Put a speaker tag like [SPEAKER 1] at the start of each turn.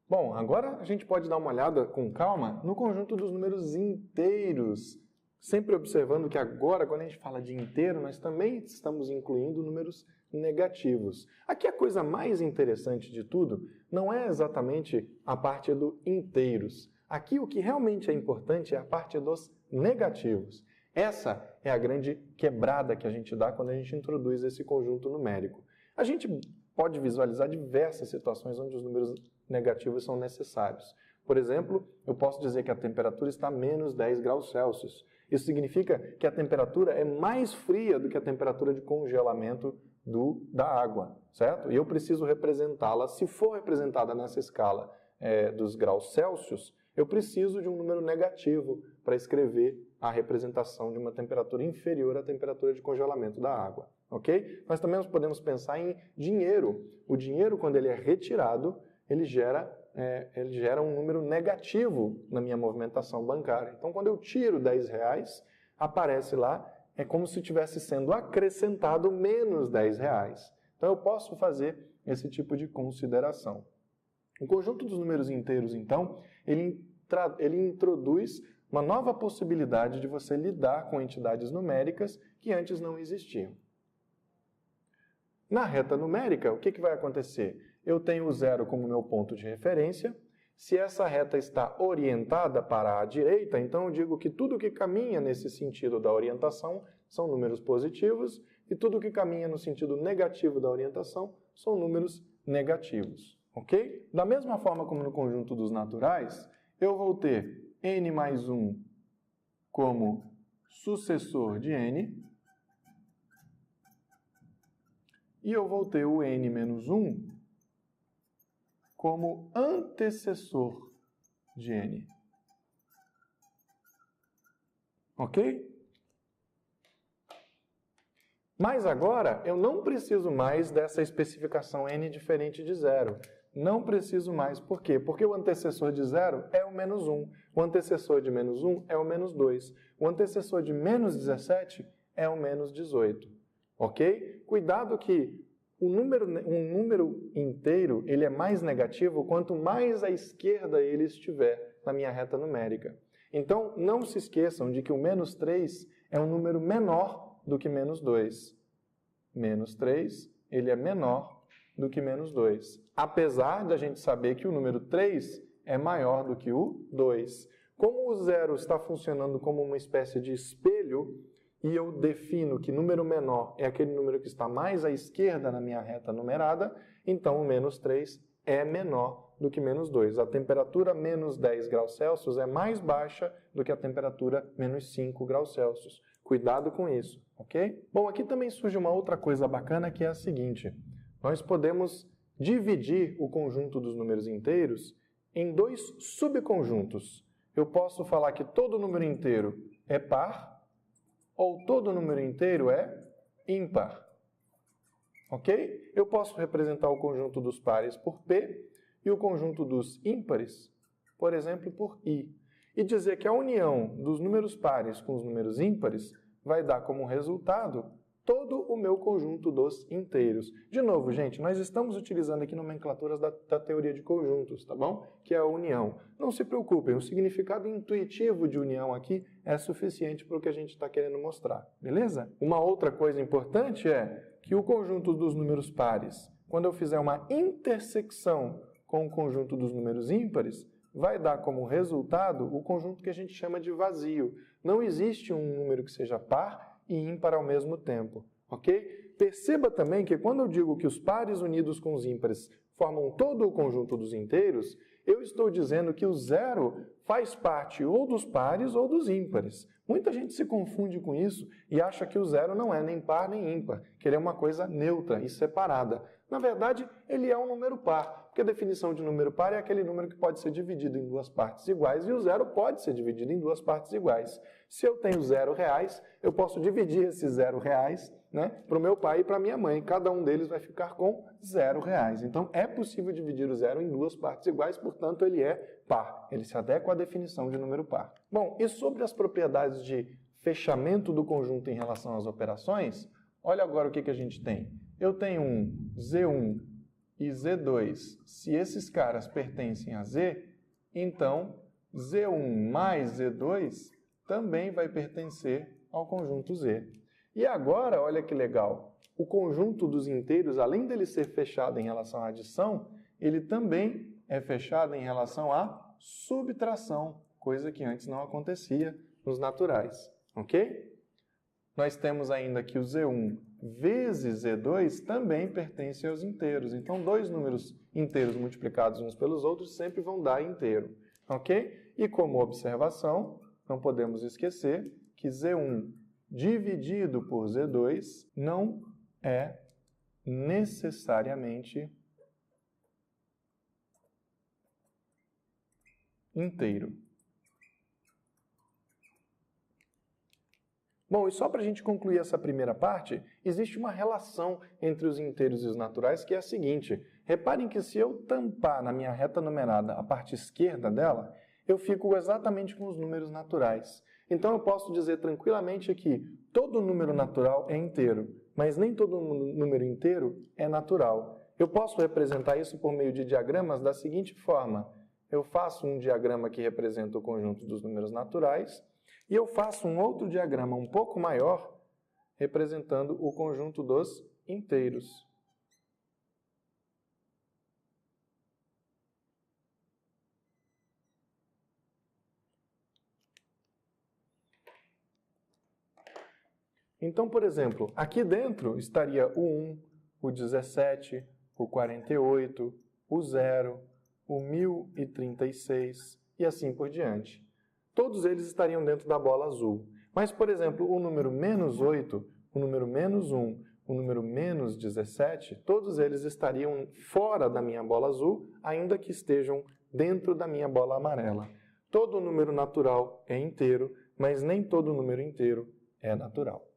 [SPEAKER 1] Bom, agora a gente pode dar uma olhada com calma no conjunto dos números inteiros. Sempre observando que agora, quando a gente fala de inteiro, nós também estamos incluindo números negativos. Aqui a coisa mais interessante de tudo não é exatamente a parte do inteiros. Aqui o que realmente é importante é a parte dos negativos. Essa é a grande quebrada que a gente dá quando a gente introduz esse conjunto numérico. A gente pode visualizar diversas situações onde os números negativos são necessários. Por exemplo, eu posso dizer que a temperatura está a menos 10 graus Celsius. Isso significa que a temperatura é mais fria do que a temperatura de congelamento da água, certo? E eu preciso representá-la, se for representada nessa escala dos graus Celsius, eu preciso de um número negativo para escrever a representação de uma temperatura inferior à temperatura de congelamento da água, ok? Nós também podemos pensar em dinheiro. O dinheiro, quando ele é retirado, ele gera um número negativo na minha movimentação bancária. Então, quando eu tiro 10 reais, aparece lá, é como se estivesse sendo acrescentado menos 10 reais. Então, eu posso fazer esse tipo de consideração. O conjunto dos números inteiros, então, ele introduz uma nova possibilidade de você lidar com entidades numéricas que antes não existiam. Na reta numérica, o que vai acontecer? Eu tenho o zero como meu ponto de referência. Se essa reta está orientada para a direita, então eu digo que tudo que caminha nesse sentido da orientação são números positivos e tudo que caminha no sentido negativo da orientação são números negativos. Ok? Da mesma forma como no conjunto dos naturais, eu vou ter n mais 1 como sucessor de n, e eu vou ter o n menos 1 como antecessor de n. Ok? Mas agora eu não preciso mais dessa especificação n diferente de zero. Não preciso mais. Por quê? Porque o antecessor de zero é o menos 1. O antecessor de menos 1 é o menos 2. O antecessor de menos 17 é o menos 18. Ok? Cuidado que um número inteiro ele é mais negativo quanto mais à esquerda ele estiver na minha reta numérica. Então, não se esqueçam de que o menos 3 é um número menor do que menos 2. Menos 3, ele é menor do que menos 2. Apesar de a gente saber que o número 3 é maior do que o 2. Como o zero está funcionando como uma espécie de espelho, e eu defino que número menor é aquele número que está mais à esquerda na minha reta numerada, então o menos 3 é menor do que menos 2. A temperatura menos 10 graus Celsius é mais baixa do que a temperatura menos 5 graus Celsius. Cuidado com isso, ok? Bom, aqui também surge uma outra coisa bacana que é a seguinte. Nós podemos dividir o conjunto dos números inteiros em dois subconjuntos. Eu posso falar que todo número inteiro é par ou todo número inteiro é ímpar. Ok? Eu posso representar o conjunto dos pares por P e o conjunto dos ímpares, por exemplo, por I. E dizer que a união dos números pares com os números ímpares vai dar como resultado todo o meu conjunto dos inteiros. De novo, gente, nós estamos utilizando aqui nomenclaturas da teoria de conjuntos, tá bom? Que é a união. Não se preocupem, o significado intuitivo de união aqui é suficiente para o que a gente está querendo mostrar, beleza? Uma outra coisa importante é que o conjunto dos números pares, quando eu fizer uma intersecção com o conjunto dos números ímpares, vai dar como resultado o conjunto que a gente chama de vazio. Não existe um número que seja par e ímpar ao mesmo tempo, ok? Perceba também que quando eu digo que os pares unidos com os ímpares formam todo o conjunto dos inteiros, eu estou dizendo que o zero faz parte ou dos pares ou dos ímpares. Muita gente se confunde com isso e acha que o zero não é nem par nem ímpar, que ele é uma coisa neutra e separada. Na verdade, ele é um número par, porque a definição de número par é aquele número que pode ser dividido em duas partes iguais e o zero pode ser dividido em duas partes iguais. Se eu tenho R$0, eu posso dividir esses R$0, né, para o meu pai e para a minha mãe. Cada um deles vai ficar com R$0. Então, é possível dividir o zero em duas partes iguais, portanto, ele é par. Ele se adequa à definição de número par. Bom, e sobre as propriedades de fechamento do conjunto em relação às operações, olha agora o que a gente tem. Eu tenho um Z1 e Z2, se esses caras pertencem a Z, então Z1 mais Z2 também vai pertencer ao conjunto Z. E agora, olha que legal, o conjunto dos inteiros, além dele ser fechado em relação à adição, ele também é fechado em relação à subtração, coisa que antes não acontecia nos naturais, ok? Nós temos ainda que o Z1 vezes Z2 também pertence aos inteiros. Então, dois números inteiros multiplicados uns pelos outros sempre vão dar inteiro, ok? E como observação, não podemos esquecer que Z1 dividido por Z2 não é necessariamente inteiro. Bom, e só para a gente concluir essa primeira parte, existe uma relação entre os inteiros e os naturais que é a seguinte. Reparem que se eu tampar na minha reta numerada a parte esquerda dela, eu fico exatamente com os números naturais. Então eu posso dizer tranquilamente que todo número natural é inteiro, mas nem todo número inteiro é natural. Eu posso representar isso por meio de diagramas da seguinte forma. Eu faço um diagrama que representa o conjunto dos números naturais e eu faço um outro diagrama um pouco maior representando o conjunto dos inteiros. Então, por exemplo, aqui dentro estaria o 1, o 17, o 48, o 0, o 1036 e assim por diante. Todos eles estariam dentro da bola azul. Mas, por exemplo, o número menos 8, o número menos 1, o número menos 17, todos eles estariam fora da minha bola azul, ainda que estejam dentro da minha bola amarela. Todo número natural é inteiro, mas nem todo número inteiro é natural.